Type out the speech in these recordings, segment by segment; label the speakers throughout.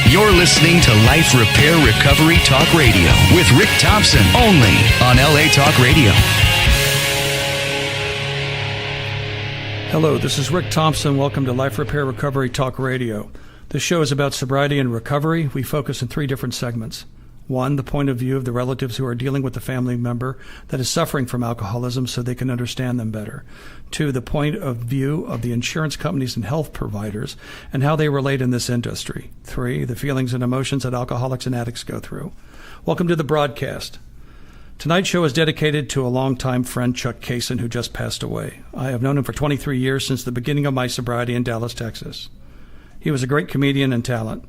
Speaker 1: You're listening to Life Repair Recovery Talk Radio with Rick Thompson, only on LA Talk Radio.
Speaker 2: Hello, this is Rick Thompson. Welcome to Life Repair Recovery Talk Radio. This show is about sobriety and recovery. We focus on three different segments. One, the point of view of the relatives who are dealing with a family member that is suffering from alcoholism so they can understand them better. Two, the point of view of the insurance companies and health providers and how they relate in this industry. Three, the feelings and emotions that alcoholics and addicts go through. Welcome to the broadcast. Tonight's show is dedicated to a longtime friend, Chuck Kaysen, who just passed away. I have known him for 23 years since the beginning of my sobriety in Dallas, Texas. He was a great comedian and talent.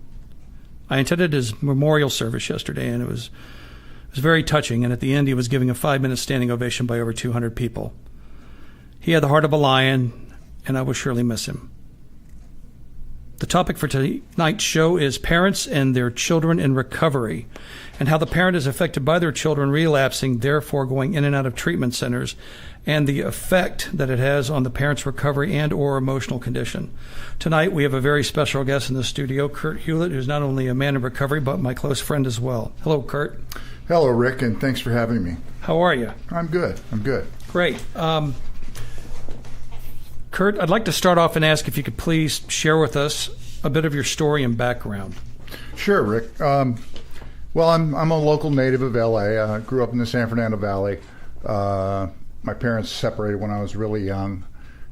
Speaker 2: I attended his memorial service yesterday, and it was very touching, and at the end he was giving a 5-minute standing ovation by over 200 people. He had the heart of a lion, and I will surely miss him. The topic for tonight's show is parents and their children in recovery, and how the parent is affected by their children relapsing, therefore going in and out of treatment centers, and the effect that it has on the parent's recovery and or emotional condition. Tonight we have a very special guest in the studio, Kurt Hewlett, who's not only a man in recovery, but my close friend as well. Hello, Kurt.
Speaker 3: Hello, Rick, and thanks for having me.
Speaker 2: How are you?
Speaker 3: I'm good.
Speaker 2: Great. Kurt, I'd like to start off and ask if you could please share with us a bit of your story and background.
Speaker 3: Sure, Rick. Well, I'm a local native of LA. I grew up in the San Fernando Valley. My parents separated when I was really young,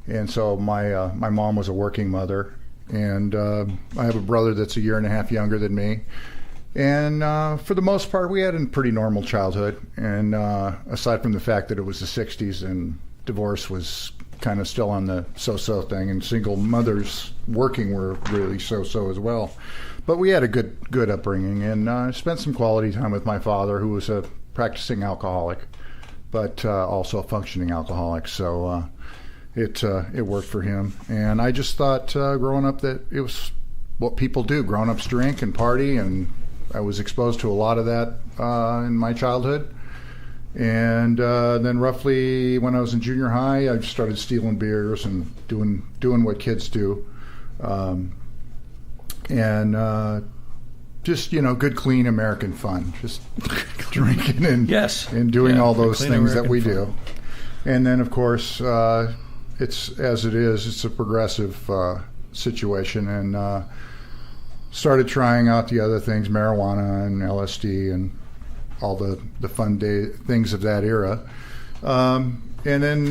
Speaker 3: and so my mom was a working mother, and I have a brother that's a year and a half younger than me. And for the most part, we had a pretty normal childhood, and aside from the fact that it was the 60s and divorce was kind of still on the so-so thing, and single mothers working were really so-so as well. But we had a good upbringing, and I spent some quality time with my father, who was a practicing alcoholic, but also a functioning alcoholic. So it worked for him. And I just thought growing up that it was what people do. Grown-ups drink and party, and I was exposed to a lot of that in my childhood. And then roughly when I was in junior high, I started stealing beers and doing what kids do. Just, good, clean American fun. Just drinking and doing all those things American that we do. And then, of course, it's as it is. It's a progressive situation. And started trying out the other things, marijuana and LSD and all the fun things of that era. And then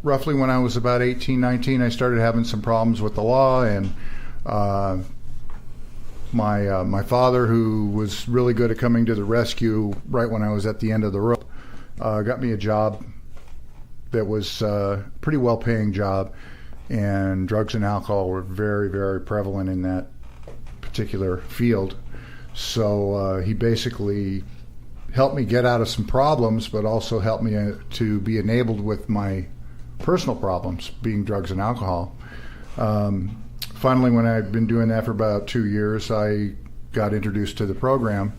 Speaker 3: roughly when I was about 18, 19, I started having some problems with the law, and my father, who was really good at coming to the rescue right when I was at the end of the rope, got me a job that was a pretty well-paying job, and drugs and alcohol were very, very prevalent in that particular field. So he basically helped me get out of some problems, but also helped me to be enabled with my personal problems, being drugs and alcohol. Finally, when I'd been doing that for about 2 years, I got introduced to the program.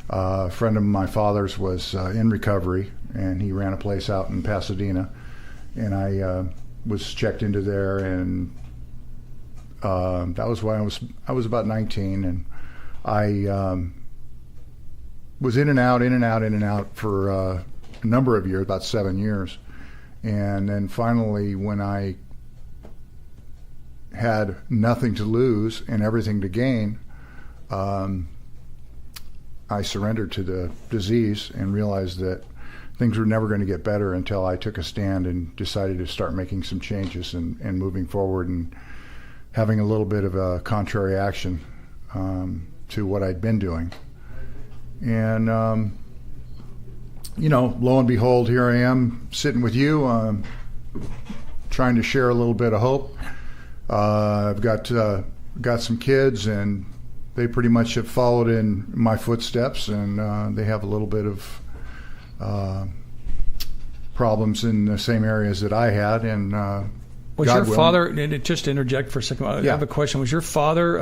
Speaker 3: A friend of my father's was in recovery, and he ran a place out in Pasadena, and I was checked into there, and that was when I was about 19, and I was in and out for a number of years, about 7 years. And then finally, when I had nothing to lose and everything to gain, I surrendered to the disease and realized that things were never going to get better until I took a stand and decided to start making some changes and moving forward and having a little bit of a contrary action to what I'd been doing. And, lo and behold, here I am sitting with you, trying to share a little bit of hope. I've got some kids, and they pretty much have followed in my footsteps, and they have a little bit of problems in the same areas that I had. And
Speaker 2: was your father, just to interject for a second, I have a question. Was your father,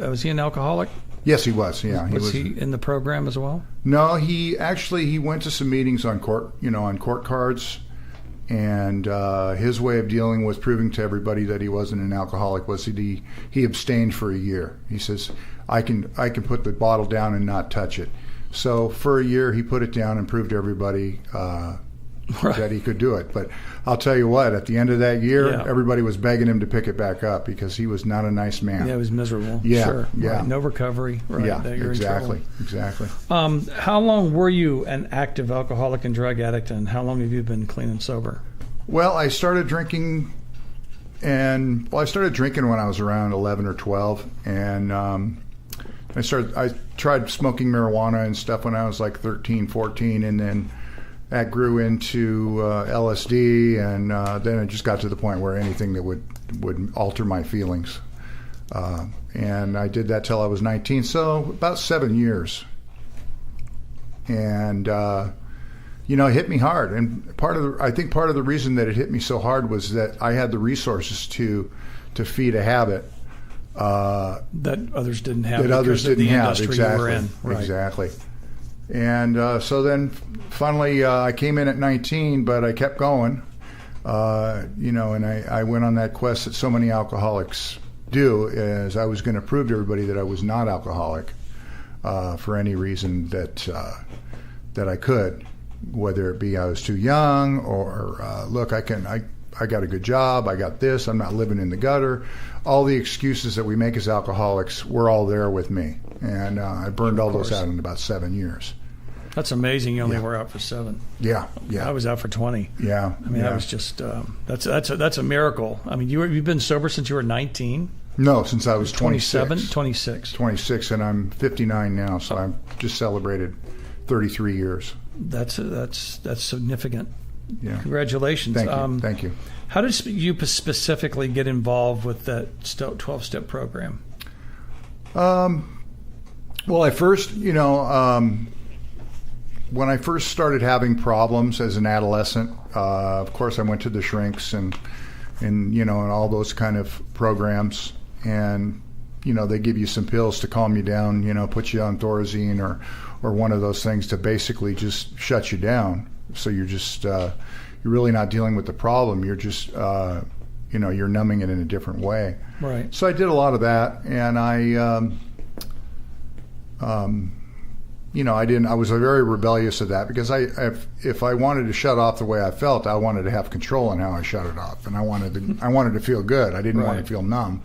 Speaker 2: was he an alcoholic?
Speaker 3: Yes, he was. Yeah,
Speaker 2: was he in the program as well?
Speaker 3: No, he went to some meetings on court cards, And his way of dealing with proving to everybody that he wasn't an alcoholic was that he abstained for a year. He says, I can put the bottle down and not touch it. So for a year, he put it down and proved to everybody that he could do it. But I'll tell you what, at the end of that year, everybody was begging him to pick it back up because he was not a nice man.
Speaker 2: Yeah, he was miserable.
Speaker 3: Yeah,
Speaker 2: sure.
Speaker 3: yeah.
Speaker 2: Right. No recovery. Right.
Speaker 3: Yeah,
Speaker 2: You're
Speaker 3: exactly.
Speaker 2: How long were you an active alcoholic and drug addict, and how long have you been clean and sober?
Speaker 3: Well, I started drinking when I was around 11 or 12, and I tried smoking marijuana and stuff when I was like 13, 14, and then that grew into LSD, and then it just got to the point where anything that would alter my feelings. And I did that till I was 19, so about 7 years. And it hit me hard. And I think part of the reason that it hit me so hard was that I had the resources to feed a habit
Speaker 2: that others didn't have.
Speaker 3: That others didn't have. Exactly.
Speaker 2: You were in. Right.
Speaker 3: Exactly. And so then finally I came in at 19, but I kept going, and I went on that quest that so many alcoholics do, as I was going to prove to everybody that I was not alcoholic for any reason that I could, whether it be I was too young or look, I got a good job, I got this, I'm not living in the gutter. All the excuses that we make as alcoholics were all there with me, and I burned all those out in about 7 years.
Speaker 2: That's amazing. You only were out for 7.
Speaker 3: Yeah.
Speaker 2: I was out for 20.
Speaker 3: Yeah.
Speaker 2: I mean, that was just that's a miracle. I mean, you've been sober since you were 19?
Speaker 3: No, since I was
Speaker 2: 27, 26.
Speaker 3: 26, and I'm 59 now, so I've just celebrated 33 years.
Speaker 2: That's significant.
Speaker 3: Yeah.
Speaker 2: Congratulations.
Speaker 3: Thank you.
Speaker 2: How did you specifically get involved with that 12-step program?
Speaker 3: Well, I first, when I first started having problems as an adolescent, of course, I went to the shrinks and all those kind of programs, and they give you some pills to calm you down, put you on Thorazine or one of those things to basically just shut you down. So you're just you're really not dealing with the problem. You're just you're numbing it in a different way.
Speaker 2: Right.
Speaker 3: So I did a lot of that, and I was very rebellious at that because if I wanted to shut off the way I felt, I wanted to have control on how I shut it off, and I wanted to feel good. I didn't want to feel numb.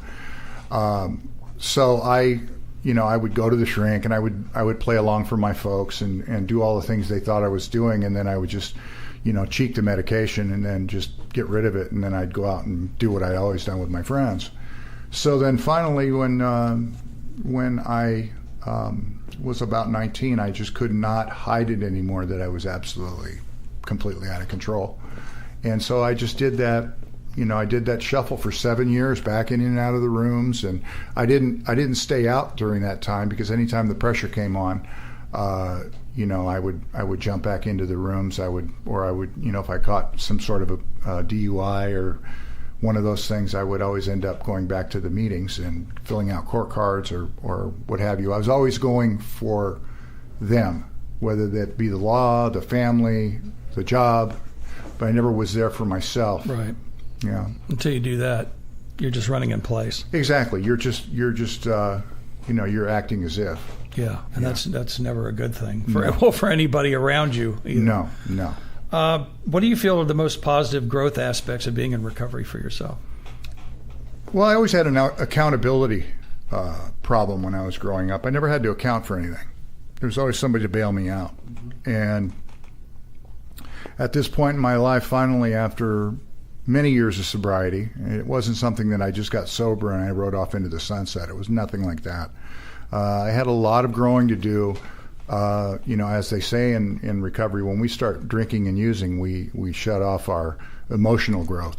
Speaker 3: So I would go to the shrink, and I would play along for my folks and do all the things they thought I was doing, and then I would just cheek the medication and then just get rid of it, and then I'd go out and do what I'd always done with my friends. So then finally, when I was about 19, I just could not hide it anymore that I was absolutely, completely out of control. And so I just did that, I did that shuffle for 7 years, back in and out of the rooms, and I didn't stay out during that time because anytime the pressure came on, I would jump back into the rooms. I would, if I caught some sort of a DUI or one of those things, I would always end up going back to the meetings and filling out court cards or what have you. I was always going for them, whether that be the law, the family, the job, but I never was there for myself.
Speaker 2: Right.
Speaker 3: Yeah.
Speaker 2: Until you do that, you're just running in place.
Speaker 3: Exactly. You're just you're acting as if.
Speaker 2: Yeah, and that's never a good thing for anybody around you either.
Speaker 3: No.
Speaker 2: What do you feel are the most positive growth aspects of being in recovery for yourself?
Speaker 3: Well, I always had an accountability problem when I was growing up. I never had to account for anything. There was always somebody to bail me out. And at this point in my life, finally, after many years of sobriety, it wasn't something that I just got sober and I rode off into the sunset. It was nothing like that. I had a lot of growing to do. As they say in recovery, when we start drinking and using, we shut off our emotional growth.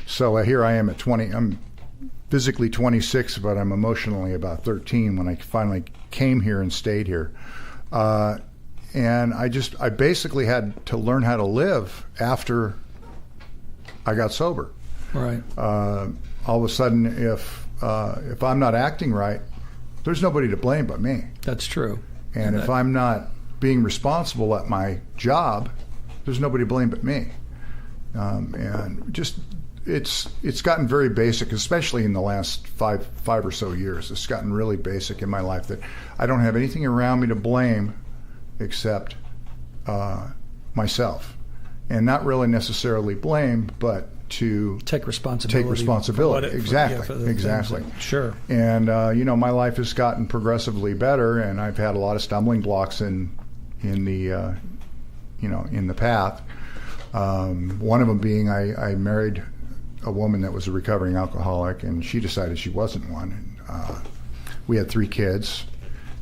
Speaker 3: So here I am at 20. I'm physically 26, but I'm emotionally about 13 when I finally came here and stayed here. And I basically had to learn how to live after I got sober.
Speaker 2: Right.
Speaker 3: All of a sudden, if I'm not acting right, there's nobody to blame but me.
Speaker 2: That's true.
Speaker 3: And if I'm not being responsible at my job, there's nobody to blame but me. And just it's gotten very basic, especially in the last five or so years. It's gotten really basic in my life that I don't have anything around me to blame except myself, and not really necessarily blame, but to
Speaker 2: take responsibility.
Speaker 3: Exactly.
Speaker 2: Sure.
Speaker 3: And my life has gotten progressively better, and I've had a lot of stumbling blocks in the path. One of them being I married a woman that was a recovering alcoholic, and she decided she wasn't one. And, we had 3 kids.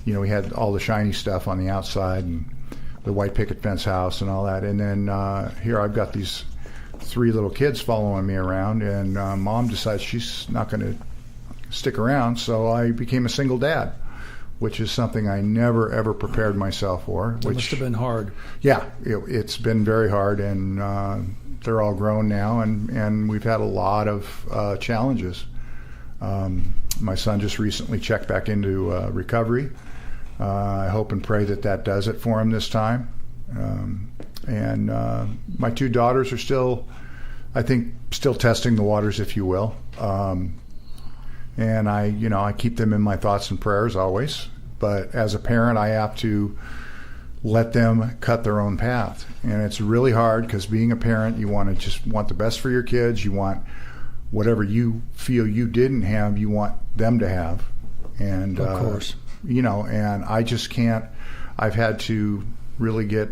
Speaker 3: We had all the shiny stuff on the outside and the white picket fence house and all that. And then here I've got these 3 little kids following me around, and Mom decides she's not going to stick around, so I became a single dad, which is something I never, ever prepared myself for.
Speaker 2: It must have been hard.
Speaker 3: Yeah, it's been very hard, and they're all grown now, and we've had a lot of challenges. My son just recently checked back into recovery. I hope and pray that does it for him this time. And my 2 daughters are still testing the waters, if you will. And I keep them in my thoughts and prayers always. But as a parent, I have to let them cut their own path. And it's really hard because being a parent, you want the best for your kids. You want whatever you feel you didn't have, you want them to have. And
Speaker 2: of course.
Speaker 3: And I just can't. I've had to really get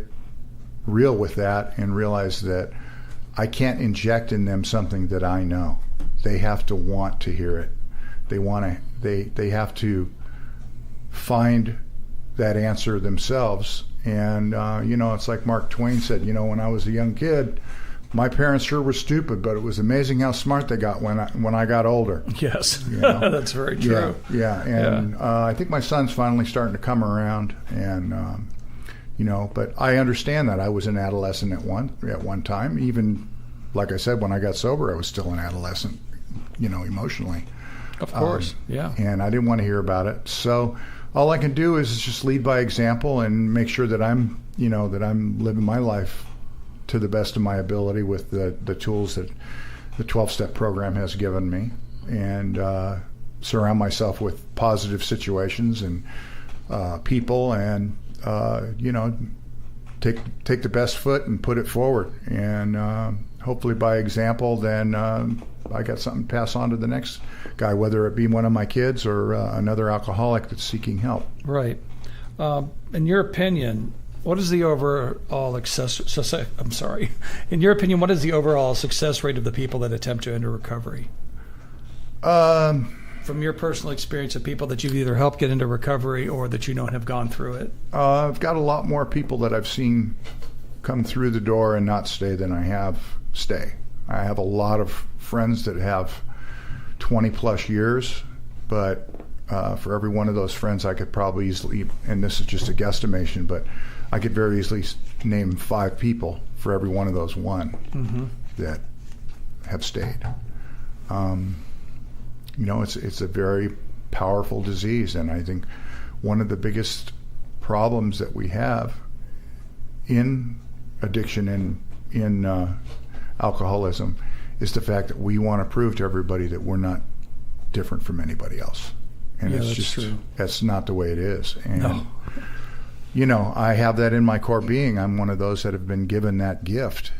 Speaker 3: real with that and realize that I can't inject in them something that I know. They have to want to hear it. They have to find that answer themselves. And it's like Mark Twain said, when I was a young kid, my parents sure were stupid, but it was amazing how smart they got when I got older.
Speaker 2: Yes, that's very true.
Speaker 3: Yeah. And I think my son's finally starting to come around, and but I understand that I was an adolescent at one time. Even like I said, when I got sober, I was still an adolescent, emotionally.
Speaker 2: Of course, yeah.
Speaker 3: And I didn't want to hear about it. So all I can do is just lead by example and make sure that I'm living my life to the best of my ability with the tools that the 12-step program has given me, and surround myself with positive situations and people, and take the best foot and put it forward, and hopefully by example then I got something to pass on to the next guy, whether it be one of my kids or another alcoholic that's seeking help.
Speaker 2: Right. In your opinion, what is the overall In your opinion, what is the overall success rate of the people that attempt to enter recovery? From your personal experience of people that you've either helped get into recovery or that have gone through it.
Speaker 3: I've got a lot more people that I've seen come through the door and not stay than I have stay. I have a lot of friends that have 20 plus years, but for every one of those friends I could probably easily, and this is just a guesstimation, but I could very easily name 5 people for every one of those that have stayed. It's a very powerful disease, and I think one of the biggest problems that we have in addiction and in alcoholism is the fact that we want to prove to everybody that we're not different from anybody else. And it's just true. That's not the way it is. And
Speaker 2: no.
Speaker 3: I have that in my core being. I'm one of those that have been given that gift.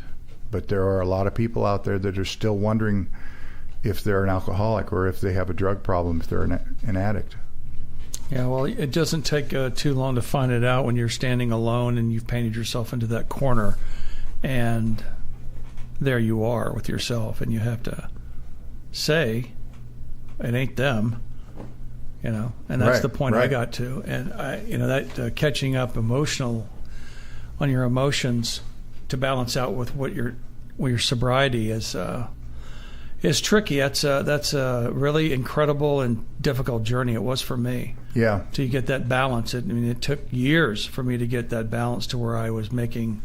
Speaker 3: But there are a lot of people out there that are still wondering if they're an alcoholic or if they have a drug problem, if they're an addict.
Speaker 2: Yeah, well, it doesn't take too long to find it out when you're standing alone and you've painted yourself into that corner, and there you are with yourself, and you have to say, it ain't them, and that's the point I got to. And that catching up on your emotions to balance out with what your sobriety is tricky. That's a really incredible and difficult journey. It was for me.
Speaker 3: Yeah.
Speaker 2: To get that balance. It took years for me to get that balance to where I was making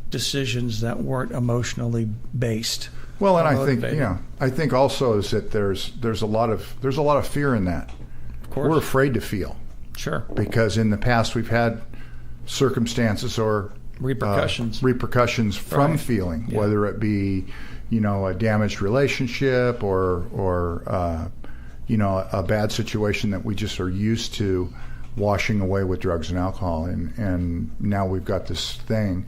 Speaker 2: decisions that weren't emotionally based.
Speaker 3: Well, and I think also is that there's a lot of fear in that.
Speaker 2: Of course.
Speaker 3: We're afraid to feel.
Speaker 2: Sure.
Speaker 3: Because in the past we've had circumstances or
Speaker 2: repercussions
Speaker 3: from
Speaker 2: right.
Speaker 3: feeling, whether it be, a damaged relationship or a bad situation that we just are used to washing away with drugs and alcohol. And now we've got this thing,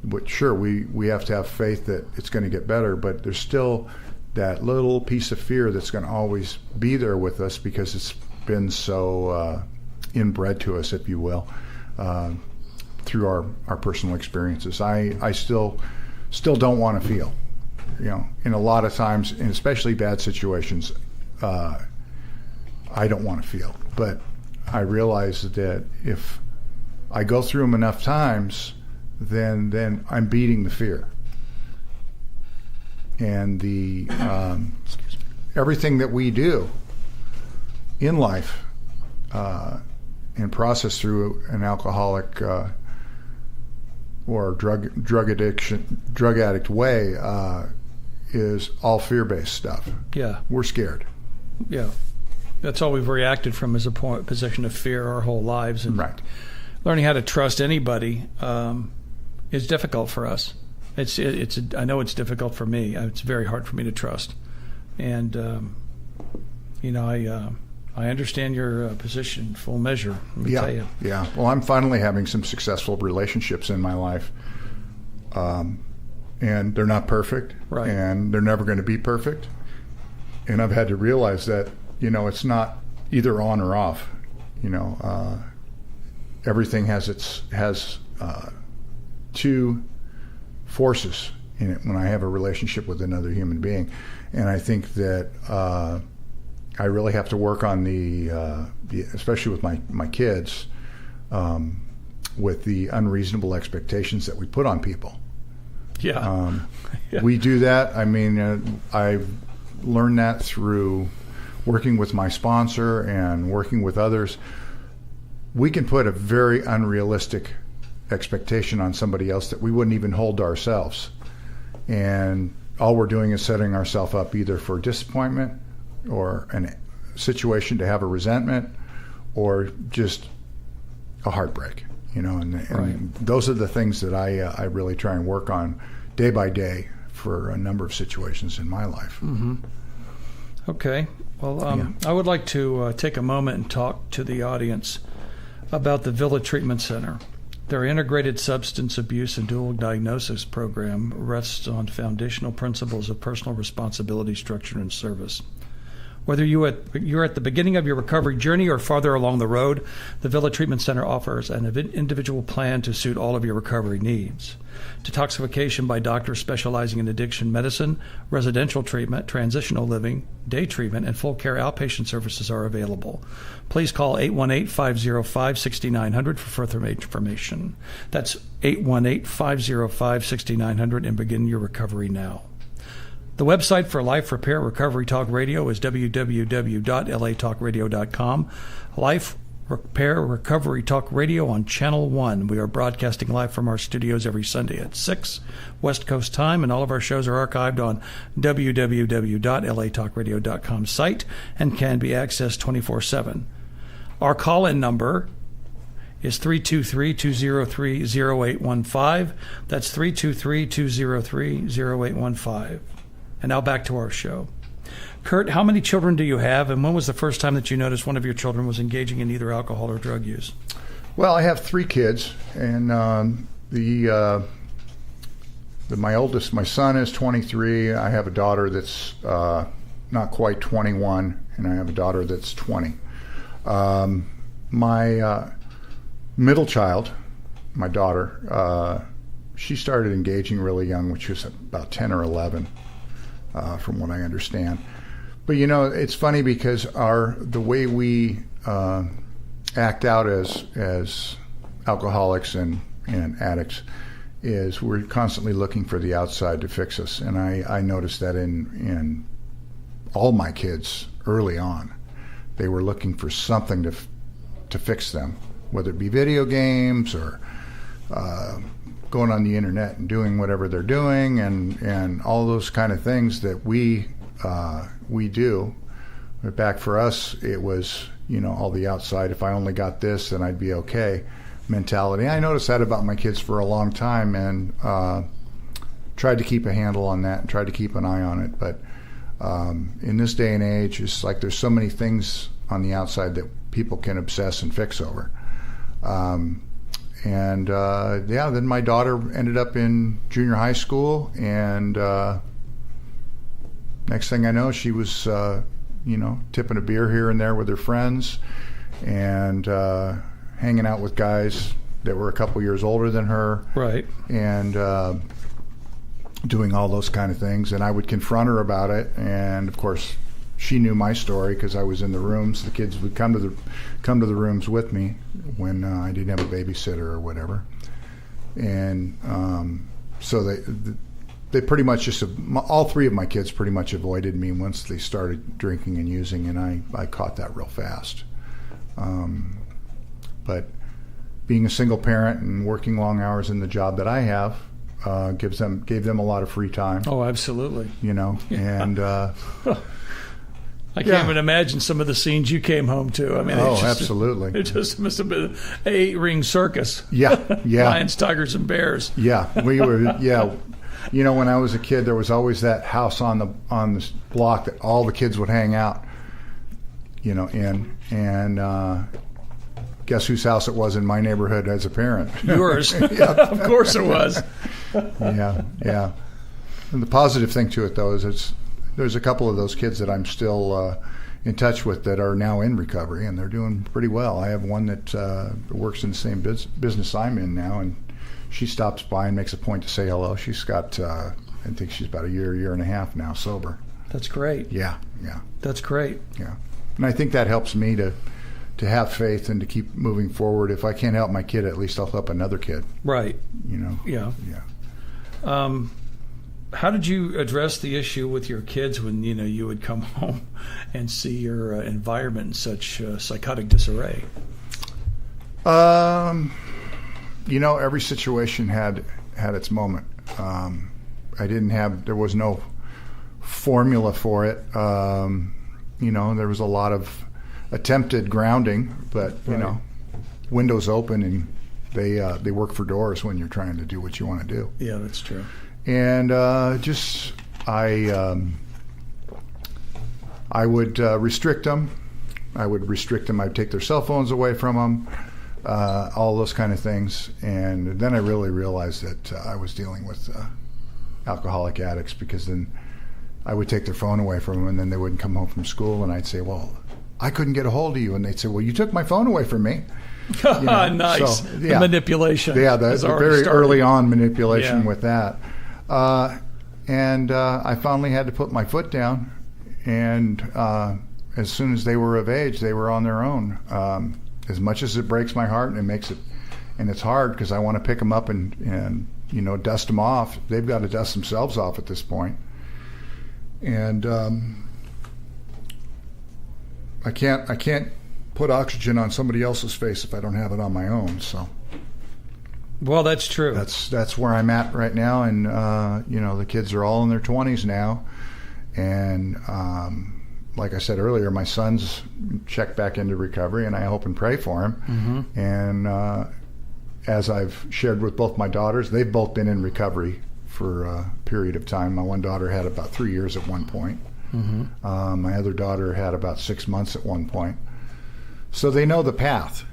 Speaker 3: but sure, we have to have faith that it's going to get better, but there's still that little piece of fear that's going to always be there with us because it's been so inbred to us, if you will, through our personal experiences. I still don't want to feel, in a lot of times, and especially bad situations, I don't want to feel. But I realize that if I go through them enough times, then I'm beating the fear. And the everything that we do in life and process through an alcoholic or drug addict way is all fear-based stuff.
Speaker 2: Yeah,
Speaker 3: we're scared.
Speaker 2: Yeah, that's all we've reacted from is a position of fear our whole lives, and
Speaker 3: right.
Speaker 2: Learning how to trust anybody is difficult for us. I know it's difficult for me. It's very hard for me to trust, and I understand your position, full measure. Let me tell you.
Speaker 3: Yeah. Well, I'm finally having some successful relationships in my life, and they're not perfect,
Speaker 2: right.
Speaker 3: And they're never going to be perfect. And I've had to realize that it's not either on or off. Everything has two forces in it when I have a relationship with another human being, and I think that I really have to work on the especially with my kids, with the unreasonable expectations that we put on people.
Speaker 2: Yeah.
Speaker 3: Yeah. We do that. I mean, I've learned that through working with my sponsor and working with others. We can put a very unrealistic expectation on somebody else that we wouldn't even hold to ourselves. And all we're doing is setting ourselves up either for disappointment or a situation to have a resentment or just a heartbreak, and
Speaker 2: right.
Speaker 3: Those are the things that I really try and work on day by day for a number of situations in my life.
Speaker 2: Mm-hmm. Okay. Well, I would like to take a moment and talk to the audience about the Villa Treatment Center. Their integrated substance abuse and dual diagnosis program rests on foundational principles of personal responsibility, structure, and service. Whether you're at the beginning of your recovery journey or farther along the road, the Villa Treatment Center offers an individual plan to suit all of your recovery needs. Detoxification by doctors specializing in addiction medicine, residential treatment, transitional living, day treatment, and full care outpatient services are available. Please call 818-505-6900 for further information. That's 818-505-6900 and begin your recovery now. The website for Life Repair Recovery Talk Radio is www.latalkradio.com. Life Repair Recovery Talk Radio on Channel 1. We are broadcasting live from our studios every Sunday at 6 West Coast time, and all of our shows are archived on www.latalkradio.com site and can be accessed 24/7. Our call-in number is 323-203-0815. That's 323-203-0815. And now back to our show. Kurt, how many children do you have, and when was the first time that you noticed one of your children was engaging in either alcohol or drug use?
Speaker 3: Well, I have 3 kids, and my oldest, my son is 23. I have a daughter that's not quite 21, and I have a daughter that's 20. My middle child, my daughter, she started engaging really young, which was about 10 or 11. From what I understand. But it's funny because the way we act out as alcoholics and addicts is we're constantly looking for the outside to fix us. And I noticed that in all my kids early on. They were looking for something to fix them, whether it be video games or going on the internet and doing whatever they're doing, and all those kind of things that we do. But back for us, it was all the outside. If I only got this, then I'd be okay. mentality. I noticed that about my kids for a long time, and tried to keep a handle on that and tried to keep an eye on it. But in this day and age, it's like there's so many things on the outside that people can obsess and fix over. Then my daughter ended up in junior high school, and next thing I know, she was, tipping a beer here and there with her friends, and hanging out with guys that were a couple years older than her.
Speaker 2: Right.
Speaker 3: And doing all those kind of things. And I would confront her about it, and of course, she knew my story because I was in the rooms. The kids would come to the rooms with me when I didn't have a babysitter or whatever. And so they pretty much just, all three of my kids pretty much avoided me once they started drinking and using, and I caught that real fast. But being a single parent and working long hours in the job that I have gave them a lot of free time.
Speaker 2: Oh, absolutely.
Speaker 3: And
Speaker 2: I can't even imagine some of the scenes you came home to. I mean,
Speaker 3: absolutely.
Speaker 2: It just must have been an 8-ring circus.
Speaker 3: Yeah.
Speaker 2: Lions, tigers, and bears.
Speaker 3: Yeah, we were. Yeah, when I was a kid, there was always that house on the block that all the kids would hang out, in. And guess whose house it was in my neighborhood as a parent?
Speaker 2: Yours. Of course it was.
Speaker 3: Yeah. And the positive thing to it, though, is there's a couple of those kids that I'm still in touch with that are now in recovery, and they're doing pretty well. I have one that works in the same business I'm in now, and she stops by and makes a point to say hello. She's got, I think she's about a year and a half now sober.
Speaker 2: That's great.
Speaker 3: Yeah.
Speaker 2: That's great.
Speaker 3: Yeah. And I think that helps me to have faith and to keep moving forward. If I can't help my kid, at least I'll help another kid.
Speaker 2: Right. Yeah. How did you address the issue with your kids when you would come home and see your environment in such psychotic disarray?
Speaker 3: Every situation had its moment. There was no formula for it. There was a lot of attempted grounding, but
Speaker 2: Right.
Speaker 3: Windows open, and they work for doors when you're trying to do what you want to do.
Speaker 2: Yeah, that's true.
Speaker 3: And I would restrict them. I'd take their cell phones away from them, all those kind of things. And then I really realized that I was dealing with alcoholic addicts, because then I would take their phone away from them, and then they wouldn't come home from school, and I'd say, well, I couldn't get a hold of you. And they'd say, well, you took my phone away from me.
Speaker 2: Nice.
Speaker 3: So,
Speaker 2: The manipulation.
Speaker 3: Yeah, the very
Speaker 2: started.
Speaker 3: early on manipulation
Speaker 2: Yeah.
Speaker 3: with that. And I finally had to put my foot down, and as soon as they were of age, they were on their own. As much as it breaks my heart and it's hard because I want to pick them up and dust them off. They've got to dust themselves off at this point. And I can't put oxygen on somebody else's face if I don't have it on my own. So.
Speaker 2: Well, that's true.
Speaker 3: That's where I'm at right now, and the kids are all in their 20s now, and like I said earlier, my son's checked back into recovery, and I hope and pray for him. Mm-hmm. And as I've shared with both my daughters, they've both been in recovery for a period of time. My one daughter had about 3 years at one point. Mm-hmm. My other daughter had about 6 months at one point. So they know the path,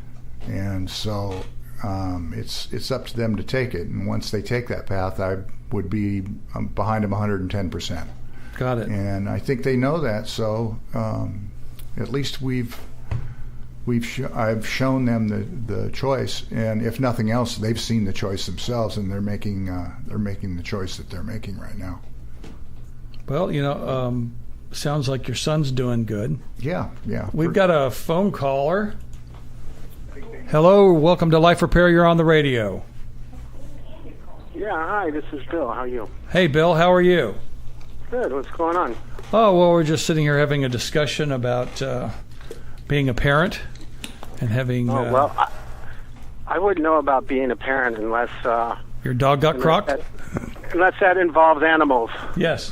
Speaker 3: and so. It's up to them to take it, and once they take that path, I would be behind them 110%.
Speaker 2: Got it.
Speaker 3: And I think they know that, so at least I've shown them the choice, and if nothing else, they've seen the choice themselves, and they're making the choice that they're making right now.
Speaker 2: Well, sounds like your son's doing good.
Speaker 3: Yeah.
Speaker 2: We've got a phone caller. Hello, welcome to Life Repair. You're on the radio.
Speaker 4: Yeah, hi, this is Bill. How are you?
Speaker 2: Hey, Bill, how are you?
Speaker 4: Good. What's going on?
Speaker 2: Oh, well, we're just sitting here having a discussion about being a parent and having...
Speaker 4: I wouldn't know about being a parent unless...
Speaker 2: your dog got crocked?
Speaker 4: Unless that involves animals.
Speaker 2: Yes,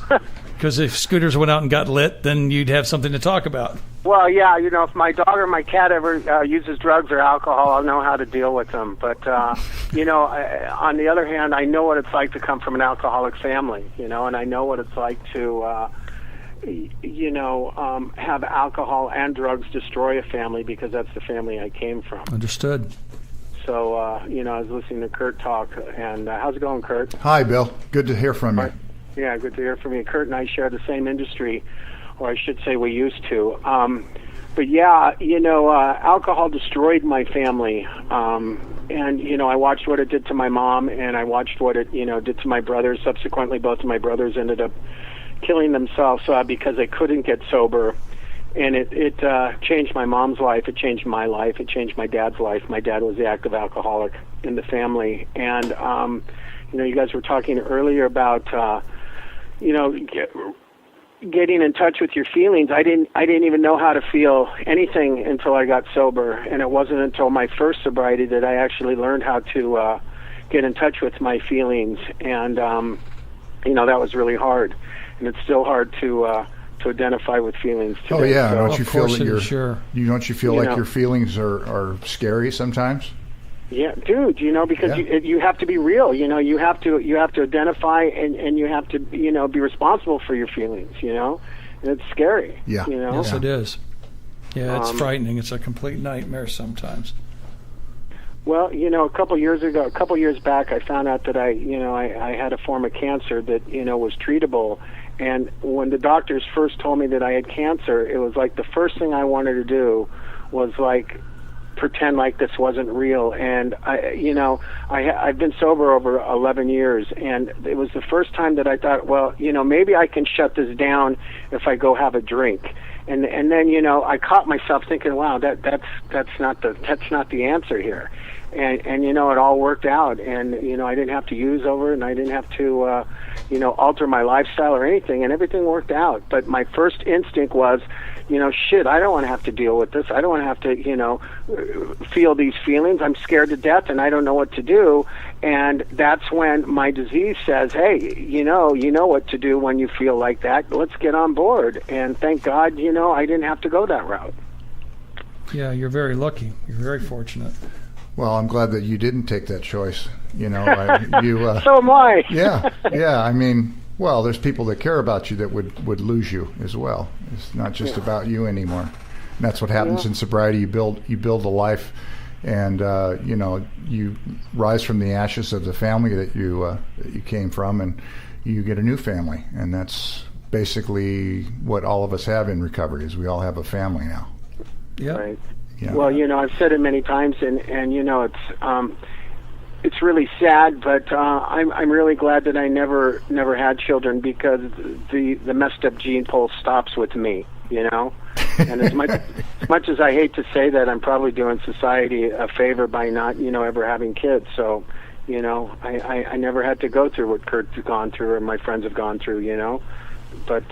Speaker 2: because if Scooters went out and got lit, then you'd have something to talk about.
Speaker 4: Well, yeah, if my dog or my cat ever uses drugs or alcohol, I'll know how to deal with them. But, on the other hand, I know what it's like to come from an alcoholic family, and I know what it's like to, have alcohol and drugs destroy a family because that's the family I came from.
Speaker 2: Understood.
Speaker 4: So, I was listening to Kurt talk, and how's it going, Kurt?
Speaker 3: Hi, Bill. Good to hear from you.
Speaker 4: Yeah, good to hear from you. Kurt and I share the same industry, or I should say we used to. But yeah, alcohol destroyed my family. And, I watched what it did to my mom, and I watched what it, did to my brothers. Subsequently, both of my brothers ended up killing themselves because they couldn't get sober. And it changed my mom's life. It changed my life. It changed my dad's life. My dad was the active alcoholic in the family. And, you guys were talking earlier about, getting in touch with your feelings. I didn't even know how to feel anything until I got sober. And it wasn't until my first sobriety that I actually learned how to get in touch with my feelings. And, that was really hard. And it's still hard to identify with feelings today.
Speaker 3: Oh yeah,
Speaker 4: so,
Speaker 3: don't you feel that
Speaker 2: sure.
Speaker 3: like your feelings are scary sometimes?
Speaker 4: Yeah, dude, because you have to be real, you have to identify and you have to, be responsible for your feelings, and it's scary.
Speaker 3: Yeah.
Speaker 2: Yes, it is. Yeah, it's frightening. It's a complete nightmare sometimes.
Speaker 4: Well, a couple years back, I found out that I had a form of cancer that, was treatable. And when the doctors first told me that I had cancer, it was like the first thing I wanted to do was like pretend like this wasn't real. And I've been sober over 11 years, and it was the first time that I thought, well, maybe I can shut this down if I go have a drink. And then I caught myself thinking, wow, that's not the answer here. And it all worked out, and I didn't have to use over it, and I didn't have to alter my lifestyle or anything, and everything worked out. But my first instinct was, shit, I don't want to have to deal with this. I don't want to have to, feel these feelings. I'm scared to death, and I don't know what to do. And that's when my disease says, hey, you know what to do when you feel like that. Let's get on board. And thank God, I didn't have to go that route.
Speaker 2: Yeah, you're very lucky. You're very fortunate.
Speaker 3: Well, I'm glad that you didn't take that choice.
Speaker 4: So am I.
Speaker 3: Yeah. I mean, well, there's people that care about you that would lose you as well. It's not just about you anymore. And that's what happens in sobriety. You build a life, and you rise from the ashes of the family that you came from, and you get a new family. And that's basically what all of us have in recovery. Is we all have a family now.
Speaker 2: Yeah.
Speaker 4: Right.
Speaker 3: Yeah.
Speaker 4: Well, I've said it many times, and it's really sad, but I'm really glad that I never had children, because the messed up gene pool stops with me, And as much as I hate to say that, I'm probably doing society a favor by not, ever having kids. So, I never had to go through what Kurt's gone through or my friends have gone through, But,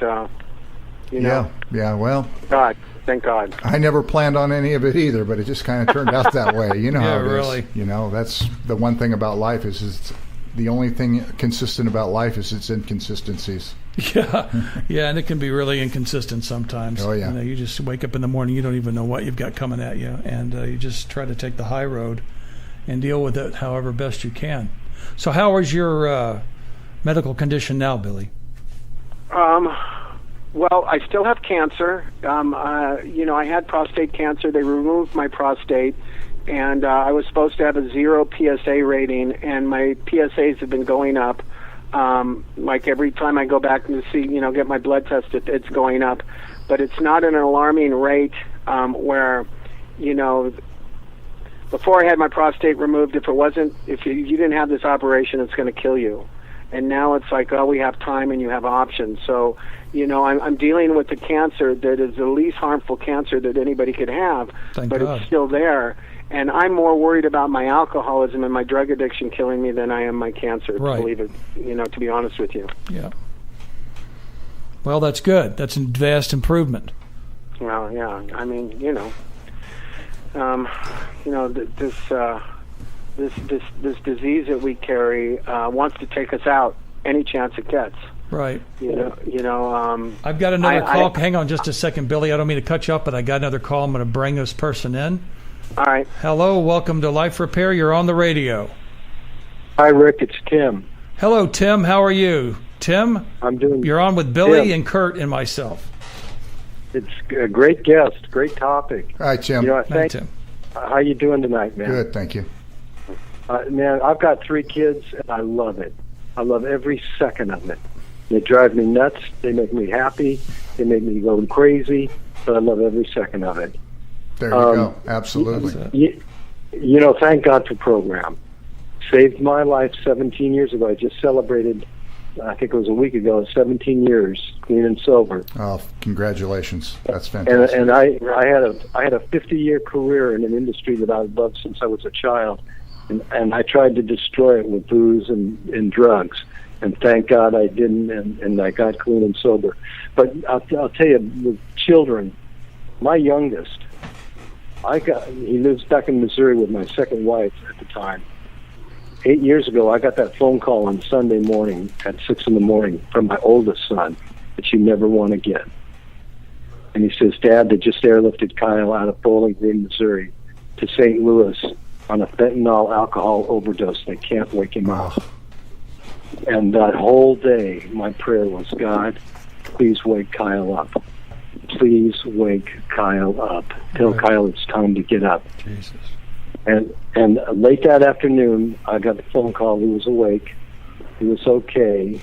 Speaker 3: Yeah, well.
Speaker 4: God. Thank God.
Speaker 3: I never planned on any of it either, but it just kind of turned out that way. How it
Speaker 2: really
Speaker 3: is. That's the one thing about life is the only thing consistent about life is its inconsistencies.
Speaker 2: Yeah, and it can be really inconsistent sometimes.
Speaker 3: Oh, yeah.
Speaker 2: You just wake up in the morning, you don't even know what you've got coming at you, and you just try to take the high road and deal with it however best you can. So how is your medical condition now, Billy?
Speaker 4: Well, I still have cancer. I had prostate cancer. They removed my prostate, and I was supposed to have a 0 PSA rating, and my PSAs have been going up. Like every time I go back to see, get my blood tested, it's going up. But it's not an alarming rate where, before I had my prostate removed, if you didn't have this operation, it's going to kill you. And now it's like, oh, we have time and you have options. So, I'm dealing with the cancer that is the least harmful cancer that anybody could have,
Speaker 2: Thank
Speaker 4: but
Speaker 2: God.
Speaker 4: It's still there. And I'm more worried about my alcoholism and my drug addiction killing me than I am my cancer,
Speaker 2: Right.
Speaker 4: to believe it, to be honest with you.
Speaker 2: Yeah. Well, that's good. That's a vast improvement.
Speaker 4: Well, yeah. I mean, this disease that we carry wants to take us out any chance it gets.
Speaker 2: Right.
Speaker 4: I've
Speaker 2: got another call. Hang on just a second, Billy. I don't mean to cut you off, but I got another call. I'm going to bring this person in.
Speaker 4: All right.
Speaker 2: Hello. Welcome to Life Repair. You're on the radio.
Speaker 5: Hi, Rick. It's Tim.
Speaker 2: Hello, Tim. How are you? Tim?
Speaker 5: I'm doing.
Speaker 2: You're on with Billy
Speaker 5: Tim.
Speaker 2: and Kurt and myself.
Speaker 5: It's a great guest. Great topic.
Speaker 3: Hi, Tim.
Speaker 2: Hi, Tim.
Speaker 5: How you doing tonight, man?
Speaker 3: Good, thank you.
Speaker 5: Man, I've got 3 kids, and I love it. I love every second of it. They drive me nuts. They make me happy. They make me go crazy, but I love every second of it.
Speaker 3: There you go. Absolutely.
Speaker 5: Thank God for program. Saved my life 17 years ago. I just celebrated, I think it was a week ago, 17 years clean and sober.
Speaker 3: Oh, congratulations. That's fantastic.
Speaker 5: And I had a 50-year career in an industry that I've loved since I was a child. And I tried to destroy it with booze and drugs. And thank God I didn't, and I got clean and sober. But I'll tell you, with children, my youngest, he lives back in Missouri with my second wife at the time. 8 years ago, I got that phone call on Sunday morning at 6 in the morning from my oldest son that you never want again. And he says, Dad, they just airlifted Kyle out of Bowling Green, Missouri to St. Louis on a fentanyl alcohol overdose. They can't wake him up. And that whole day, my prayer was, God, please wake Kyle up. Please wake Kyle up. Tell Kyle it's time to get up.
Speaker 2: Jesus.
Speaker 5: And late that afternoon, I got the phone call. He was awake. He was okay.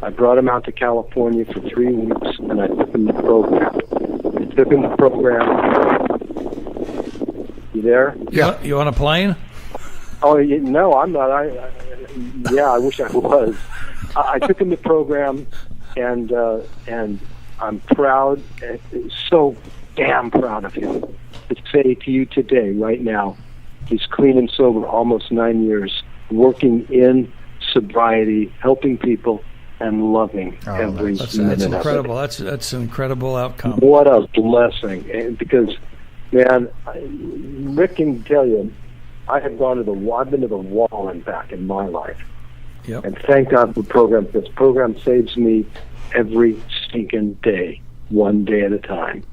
Speaker 5: I brought him out to California for 3 weeks, and I took him the program. You there?
Speaker 2: Yeah. You on a plane?
Speaker 5: Oh, no, I'm not. I wish I was. I took him the program, and I'm proud, so damn proud of him to say to you today, right now, he's clean and sober, almost 9 years, working in sobriety, helping people, and loving every
Speaker 2: that's
Speaker 5: minute
Speaker 2: incredible.
Speaker 5: of it.
Speaker 2: That's an incredible outcome.
Speaker 5: What a blessing! And because, man, Rick can tell you, I've been to the wall and back in my life.
Speaker 2: Yep.
Speaker 5: And thank God for program. This program saves me every stinking day, one day at a time.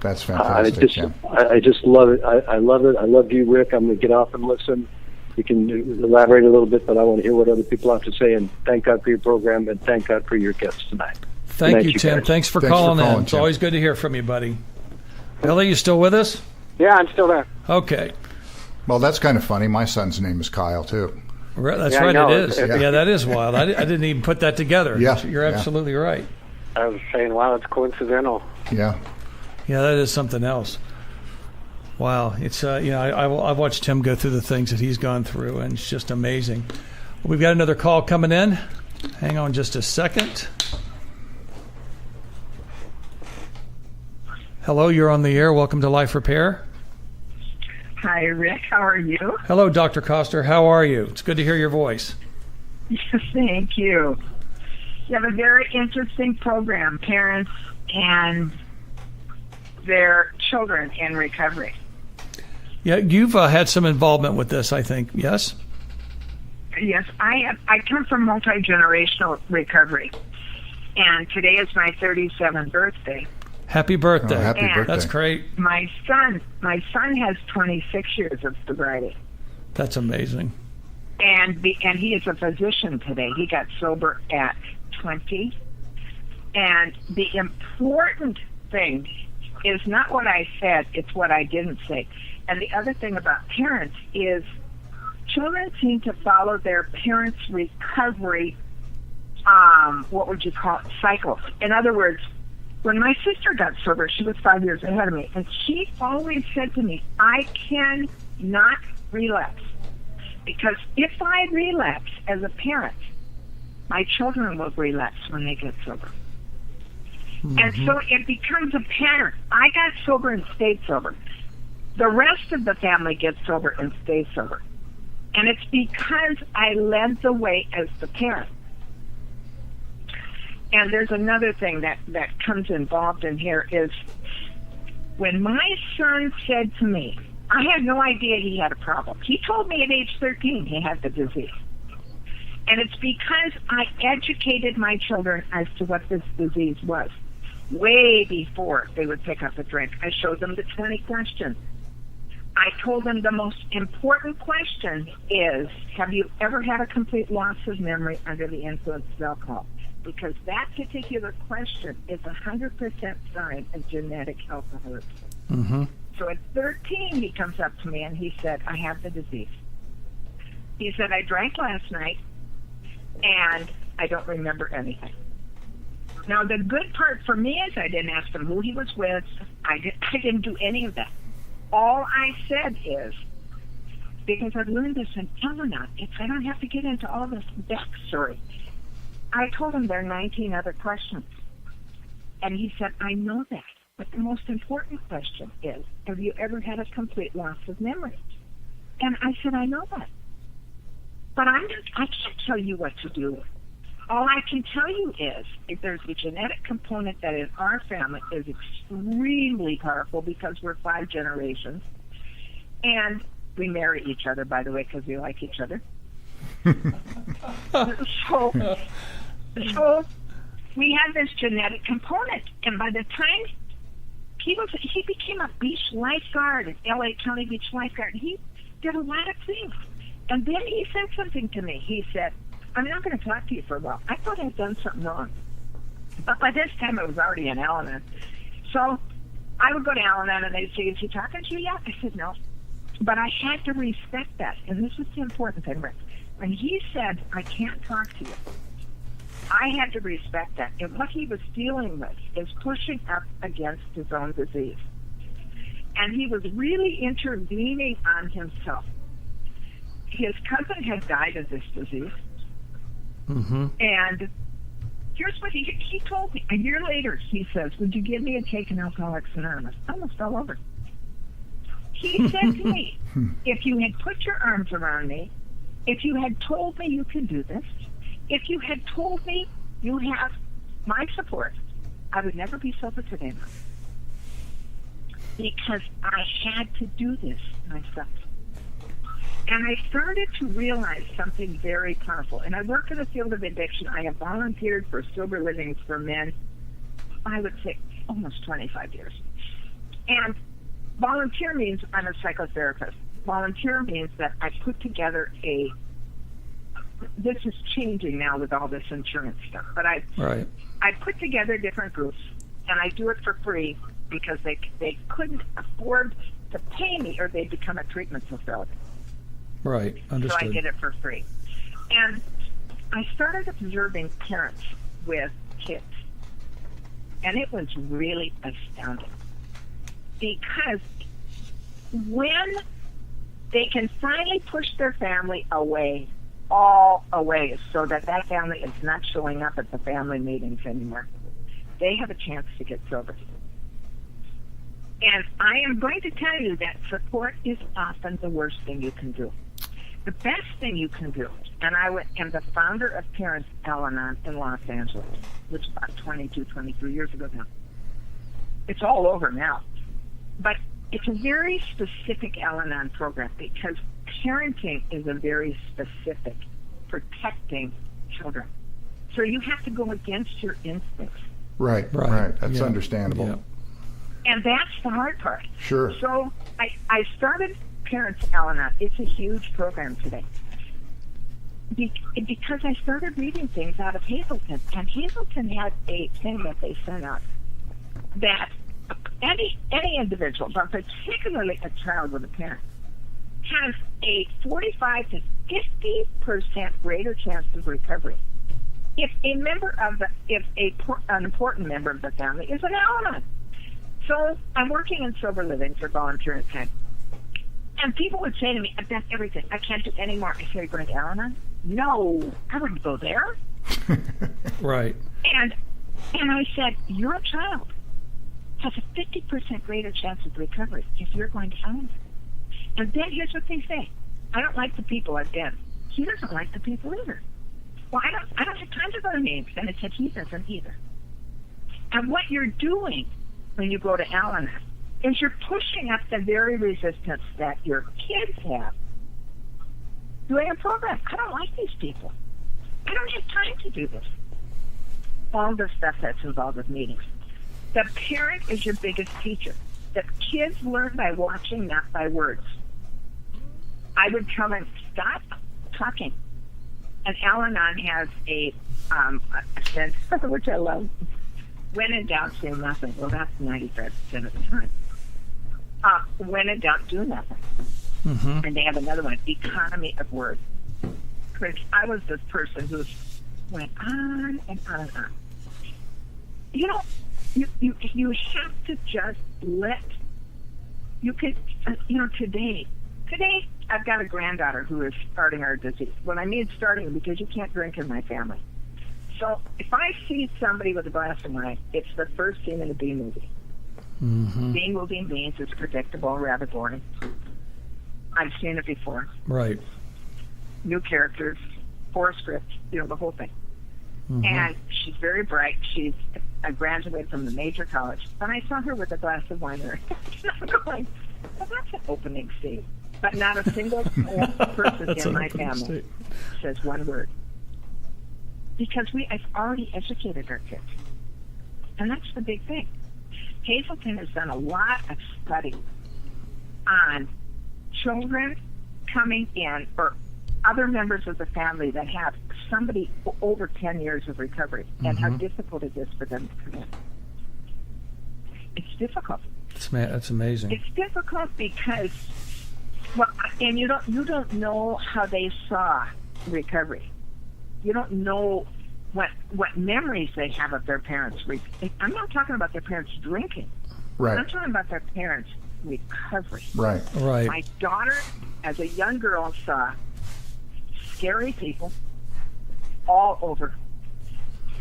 Speaker 3: That's fantastic.
Speaker 5: I just love it. I love it. I love you, Rick. I'm going to get off and listen. You can elaborate a little bit, but I want to hear what other people have to say. And thank God for your program, and thank God for your guests tonight.
Speaker 2: Thank you, Tim.
Speaker 5: Guys.
Speaker 2: Thanks for calling in. It's always good to hear from you, buddy. Billy, you still with us?
Speaker 4: Yeah, I'm still there.
Speaker 2: Okay.
Speaker 3: Well, that's kind of funny. My son's name is Kyle, too.
Speaker 2: That's right, it is. Yeah, that is wild. I didn't even put that together.
Speaker 3: Yeah,
Speaker 2: You're absolutely right.
Speaker 4: I was saying, wow, it's coincidental.
Speaker 3: Yeah.
Speaker 2: Yeah, that is something else. Wow. It's, I've watched Tim go through the things that he's gone through, and it's just amazing. We've got another call coming in. Hang on just a second. Hello, you're on the air. Welcome to Life Repair.
Speaker 6: Hi, Rick. How are you?
Speaker 2: Hello, Dr. Koster. How are you? It's good to hear your voice.
Speaker 6: Thank you. You have a very interesting program, parents and their children in recovery.
Speaker 2: Yeah, you've had some involvement with this, I think. Yes?
Speaker 6: Yes, I come from multi-generational recovery, and today is my 37th birthday.
Speaker 2: Happy birthday.
Speaker 3: Oh, happy birthday.
Speaker 2: That's great.
Speaker 6: My son has 26 years of sobriety.
Speaker 2: That's amazing.
Speaker 6: And he is a physician today. He got sober at 20. And the important thing is not what I said, it's what I didn't say. And the other thing about parents is children seem to follow their parents' recovery, what would you call it, cycles. In other words, when my sister got sober, she was 5 years ahead of me, and she always said to me, I cannot relapse, because if I relapse as a parent, my children will relapse when they get sober. Mm-hmm. And so it becomes a pattern. I got sober and stayed sober. The rest of the family gets sober and stays sober. And it's because I led the way as the parent. And there's another thing that comes involved in here is when my son said to me, I had no idea he had a problem. He told me at age 13 he had the disease. And it's because I educated my children as to what this disease was. Way before they would pick up a drink, I showed them the 20 questions. I told them the most important question is, have you ever had a complete loss of memory under the influence of alcohol? Because that particular question is 100% sign of genetic alcoholism.
Speaker 2: Mm-hmm.
Speaker 6: So at 13, he comes up to me and he said, I have the disease. He said, I drank last night and I don't remember anything. Now, the good part for me is I didn't ask him who he was with. I didn't do any of that. All I said is, because I've learned this in Al-Anon, I don't have to get into all this backstory. I told him there are 19 other questions. And he said, I know that. But the most important question is, have you ever had a complete loss of memory? And I said, I know that. But I can't tell you what to do. All I can tell you is, if there's a genetic component that in our family is extremely powerful because we're 5 generations, and we marry each other, by the way, because we like each other. So we have this genetic component, and by the time he became a beach lifeguard at LA County Beach Lifeguard, he did a lot of things. And then he said something to me. He said, I'm not going to talk to you for a while. I thought I'd done something wrong. But by this time, I was already in Al-Anon. So I would go to Al-Anon, and they'd say, is he talking to you yet? I said, no. But I had to respect that. And this is the important thing, Rick. When he said, I can't talk to you, I had to respect that. And what he was dealing with is pushing up against his own disease. And he was really intervening on himself. His cousin had died of this disease.
Speaker 2: Mm-hmm.
Speaker 6: And here's what he told me. A year later, he says, would you give me a take in Alcoholics Anonymous? I almost fell over. He said to me, if you had put your arms around me, if you had told me you could do this, if you had told me you have my support, I would never be sober today. Because I had to do this myself. And I started to realize something very powerful. And I work in the field of addiction. I have volunteered for sober living for men, I would say, almost 25 years. And volunteer means I'm a psychotherapist. Volunteer means that I put together this is changing now with all this insurance stuff, but I put together different groups, and I do it for free because they couldn't afford to pay me or they'd become a treatment facility.
Speaker 2: Right, understood.
Speaker 6: So I did it for free. And I started observing parents with kids. And it was really astounding. Because when they can finally push their family away, all away, so that family is not showing up at the family meetings anymore, they have a chance to get sober. And I am going to tell you that support is often the worst thing you can do. The best thing you can do, and I am the founder of Parents Al-Anon in Los Angeles, which is about 22, 23 years ago now. It's all over now. But it's a very specific Al-Anon program because parenting is a very specific protecting children. So you have to go against your instincts.
Speaker 3: Right. That's understandable.
Speaker 2: Yeah.
Speaker 6: And that's the hard part.
Speaker 3: Sure.
Speaker 6: So I started Parents Al-Anon. It's a huge program today. Because I started reading things out of Hazleton. And Hazleton had a thing that they sent out that any individual, but particularly a child with a parent, has a 45 to 50% greater chance of recovery if an important member of the family is an Al-Anon. So I'm working in sober living for volunteer time. And people would say to me, I've done everything. I can't do any more. I say, you're going to Al-Anon? No, I wouldn't go there.
Speaker 2: Right.
Speaker 6: And I said, your child has a 50% greater chance of recovery if you're going to Al-Anon. And then here's what they say. I don't like the people I've been. He doesn't like the people either. Well, I don't have time to go to meetings. And it said he doesn't either. And what you're doing when you go to Al-Anon is you're pushing up the very resistance that your kids have doing a program. I don't like these people. I don't have time to do this. All the stuff that's involved with meetings. The parent is your biggest teacher. The kids learn by watching, not by words. I would tell them, stop talking. And Al-Anon has a sense, which I love. When in doubt, say nothing. Well, that's 95% of the time. When in doubt, do nothing. Mm-hmm. And they have another one, economy of words. Because I was this person who went on and on and on. You know, you have to just let. You could, today I've got a granddaughter who is starting our disease. When I mean starting, because you can't drink in my family. So if I see somebody with a glass of wine, it's the first scene in a B movie. Mm-hmm. Being moving beans is predictable, rather boring. I've seen it before.
Speaker 2: Right.
Speaker 6: New characters, 4 scripts, the whole thing. Mm-hmm. And she's very bright. I graduated from a major college. And I saw her with a glass of wine. I'm going, well, that's an opening scene. But not a single person in my family says one word. Because I've already educated our kids. And that's the big thing. Hazelton has done a lot of study on children coming in or other members of the family that have somebody over 10 years of recovery and how difficult it is for them to come in. It's difficult.
Speaker 2: That's amazing.
Speaker 6: It's difficult because, and you don't know how they saw recovery. You don't know what memories they have of their parents. I'm not talking about their parents drinking.
Speaker 3: Right.
Speaker 6: I'm talking about their parents' recovery.
Speaker 3: Right.
Speaker 2: Right.
Speaker 6: My daughter, as a young girl, saw scary people all over,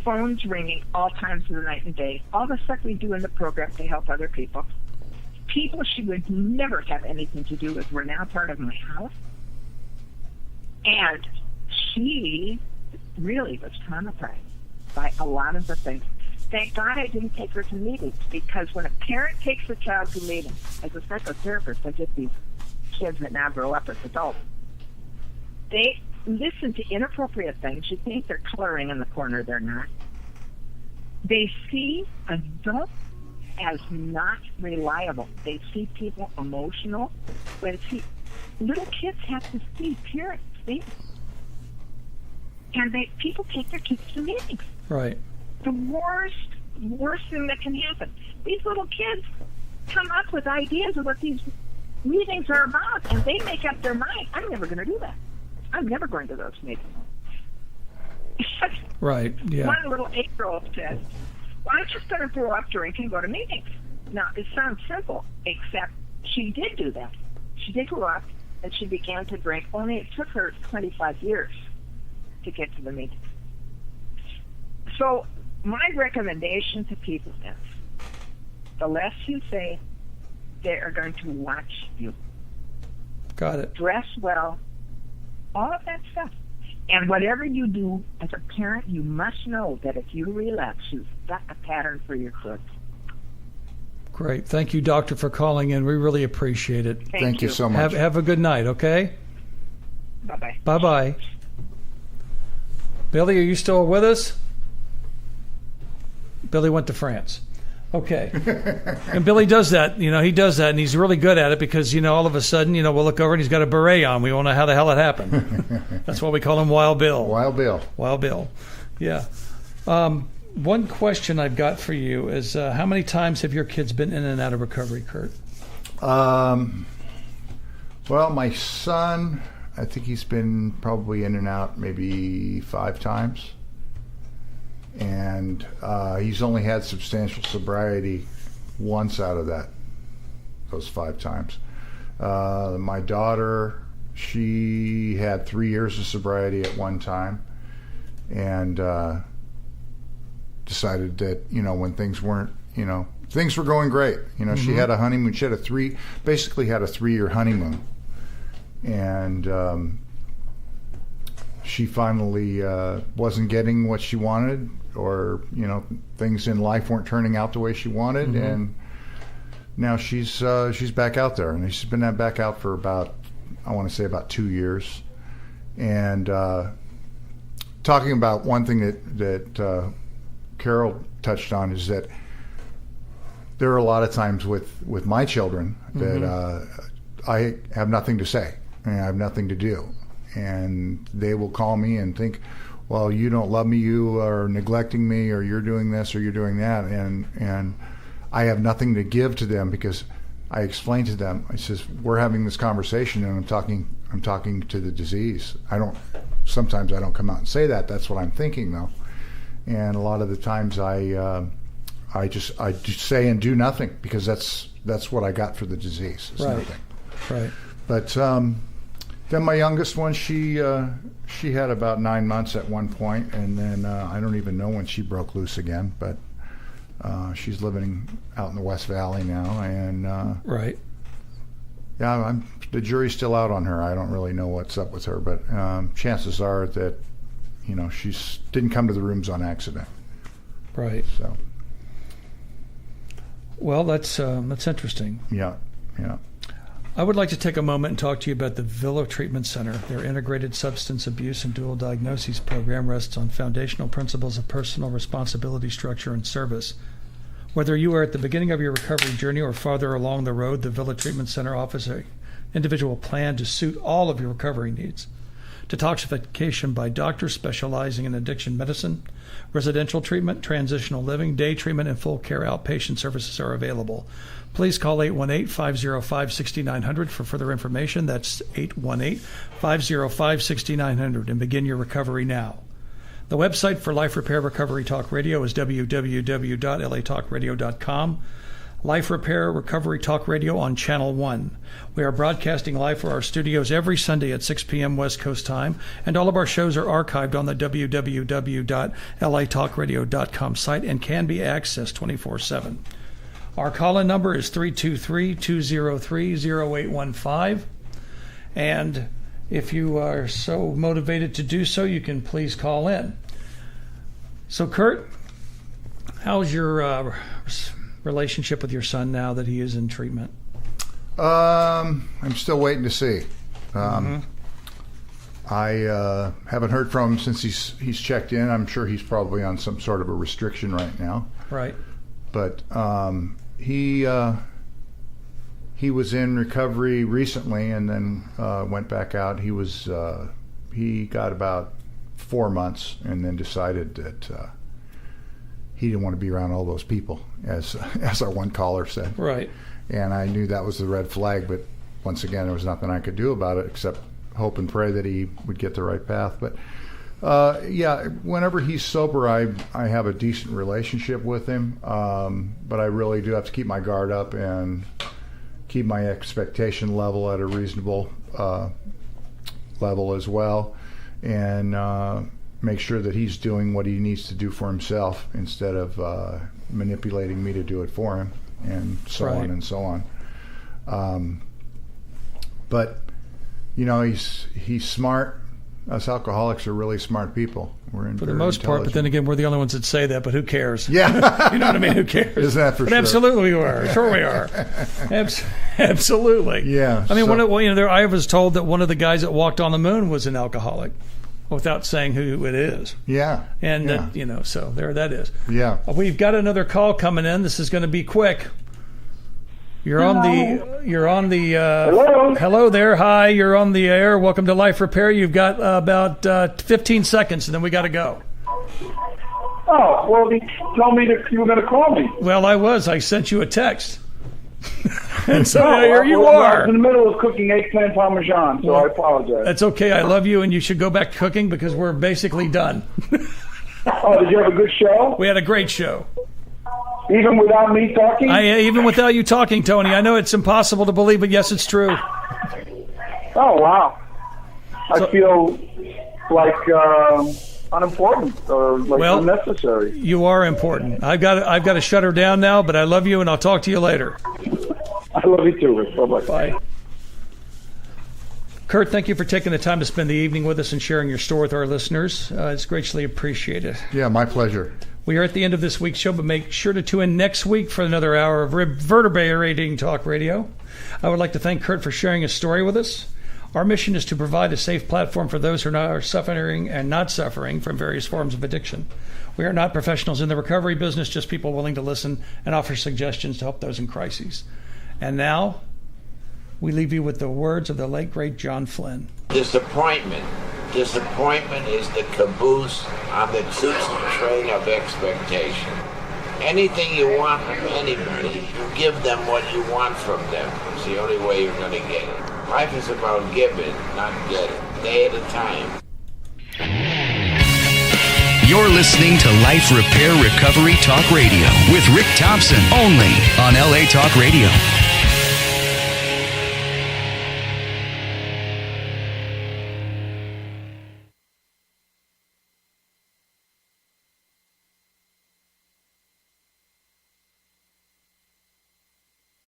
Speaker 6: phones ringing all times of the night and day, all the stuff we do in the program to help other people. People she would never have anything to do with were now part of my house. And she really was traumatized by a lot of the things. Thank God I didn't take her to meetings, because when a parent takes a child to meetings, as a psychotherapist, I get these kids that now grow up as adults. They listen to inappropriate things. You think they're coloring in the corner, they're not. They see adults as not reliable. They see people emotional. Little kids have to see parents. And people take their kids to meetings.
Speaker 2: Right.
Speaker 6: The worst thing that can happen. These little kids come up with ideas of what these meetings are about, and they make up their mind. I'm never going to do that. I'm never going to those meetings.
Speaker 2: Right, yeah.
Speaker 6: One little 8-year-old said, well, I'm just going to grow up, drink, and go to meetings. Now, it sounds simple, except she did do that. She did grow up, and she began to drink. Only it took her 25 years to get to the meetings. So my recommendation to people is, the less you say, they are going to watch you.
Speaker 2: Got it.
Speaker 6: Dress well, all of that stuff. And whatever you do as a parent, you must know that if you relapse, you've got a pattern for your kids.
Speaker 2: Great. Thank you, Doctor, for calling in. We really appreciate it.
Speaker 6: Thank
Speaker 3: you so much.
Speaker 2: Have a good night, okay?
Speaker 6: Bye-bye.
Speaker 2: Bye-bye. Billy, are you still with us? Billy went to France. Okay. And Billy does that. He does that, and he's really good at it because, all of a sudden, we'll look over and he's got a beret on. We won't know how the hell it happened. That's why we call him Wild Bill.
Speaker 3: Wild Bill.
Speaker 2: Wild Bill. Yeah. One question I've got for you is, how many times have your kids been in and out of recovery, Kurt?
Speaker 3: Well, my son, I think he's been probably in and out maybe 5 times. And he's only had substantial sobriety once out of those 5 times. My daughter, she had 3 years of sobriety at one time, and decided that when things weren't, things were going great. She had a honeymoon. She had basically had a 3-year honeymoon, and she finally wasn't getting what she wanted, or things in life weren't turning out the way she wanted, and now she's back out there, and she's been back out for about 2 years, and talking about one thing that Carol touched on is that there are a lot of times with my children that I have nothing to say and I have nothing to do, and they will call me and think, well, you don't love me, you are neglecting me, or you're doing this or you're doing that, and I have nothing to give to them because I explain to them, I says, we're having this conversation and I'm talking to the disease. Sometimes I don't come out and say that. That's what I'm thinking though. And a lot of the times I just say and do nothing because that's what I got for the disease. It's
Speaker 2: Right.
Speaker 3: nothing.
Speaker 2: Right.
Speaker 3: But then my youngest one, she had about 9 months at one point, and then I don't even know when she broke loose again, but she's living out in the West Valley now, and
Speaker 2: Right.
Speaker 3: yeah, the jury's still out on her. I don't really know what's up with her, but chances are that she didn't come to the rooms on accident.
Speaker 2: Right.
Speaker 3: So
Speaker 2: Well, that's interesting.
Speaker 3: yeah.
Speaker 2: I would like to take a moment and talk to you about the Villa Treatment Center. Their integrated substance abuse and dual diagnoses program rests on foundational principles of personal responsibility, structure, and service. Whether you are at the beginning of your recovery journey or farther along the road, the Villa Treatment Center offers an individual plan to suit all of your recovery needs. Detoxification by doctors specializing in addiction medicine, residential treatment, transitional living, day treatment, and full care outpatient services are available. Please call 818-505-6900 for further information. That's 818-505-6900 and begin your recovery now. The website for Life Repair Recovery Talk Radio is www.latalkradio.com. Life Repair Recovery Talk Radio on Channel 1. We are broadcasting live from our studios every Sunday at 6 p.m. West Coast time, and all of our shows are archived on the www.latalkradio.com site and can be accessed 24/7. Our call-in number is 323-203-0815, and if you are so motivated to do so, you can please call in. So, Kurt, how's your relationship with your son now that he is in treatment?
Speaker 3: I'm still waiting to see. I haven't heard from him since he's checked in. I'm sure he's probably on some sort of a restriction right now.
Speaker 2: Right.
Speaker 3: But he was in recovery recently and then went back out. He got about 4 months and then decided that he didn't want to be around all those people, as our one caller said.
Speaker 2: Right.
Speaker 3: And I knew that was the red flag, but once again, there was nothing I could do about it except hope and pray that he would get the right path. But yeah, whenever he's sober, I have a decent relationship with him, but I really do have to keep my guard up and keep my expectation level at a reasonable level as well, and make sure that he's doing what he needs to do for himself instead of manipulating me to do it for him, and so
Speaker 2: Right.
Speaker 3: on and so on. But he's smart. Us alcoholics are really smart people. We're
Speaker 2: For the most part, but then again, we're the only ones that say that, but who cares?
Speaker 3: Yeah.
Speaker 2: You know what I mean? Who cares?
Speaker 3: Isn't that for
Speaker 2: but
Speaker 3: sure?
Speaker 2: Absolutely we are. Sure we are. Absolutely.
Speaker 3: Yeah,
Speaker 2: I mean,
Speaker 3: so-
Speaker 2: I was told that one of the guys that walked on the moon was an alcoholic without saying who it is.
Speaker 3: Yeah.
Speaker 2: And,
Speaker 3: yeah.
Speaker 2: So there that is.
Speaker 3: Yeah.
Speaker 2: We've got another call coming in. This is going to be quick. You're on the hello there. Hi, you're on the air. Welcome to Life Repair. You've got about 15 seconds and then we got to go.
Speaker 7: Oh, well, he told me that you were going to call me.
Speaker 2: Well, I sent you a text. And so
Speaker 7: No,
Speaker 2: here you
Speaker 7: I
Speaker 2: are.
Speaker 7: was in the middle of cooking eggplant parmesan, so I apologize.
Speaker 2: That's okay. I love you and you should go back to cooking because we're basically done.
Speaker 7: Oh, did you have a good show?
Speaker 2: We had a great show.
Speaker 7: Even without me talking?
Speaker 2: Even without you talking, Tony. I know it's impossible to believe, but yes, it's true.
Speaker 7: Oh, wow. I feel like unimportant or like unnecessary.
Speaker 2: You are important. I've got to shut her down now, but I love you and I'll talk to you later.
Speaker 7: I love you too, Rick. Bye-bye.
Speaker 2: Bye. Kurt, thank you for taking the time to spend the evening with us and sharing your story with our listeners. It's greatly appreciated.
Speaker 3: Yeah, my pleasure.
Speaker 2: We are at the end of this week's show, but make sure to tune in next week for another hour of reverberating talk radio. I would like to thank Kurt for sharing his story with us. Our mission is to provide a safe platform for those who are suffering and not suffering from various forms of addiction. We are not professionals in the recovery business, just people willing to listen and offer suggestions to help those in crises. And now, we leave you with the words of the late, great John Flynn.
Speaker 8: Disappointment. Disappointment is the caboose on the choo-choo train of expectation. Anything you want from anybody, you give them what you want from them. It's the only way you're going to get it. Life is about giving, not getting. Day at a time.
Speaker 1: You're listening to Life Repair Recovery Talk Radio with Rick Thompson, only on LA Talk Radio.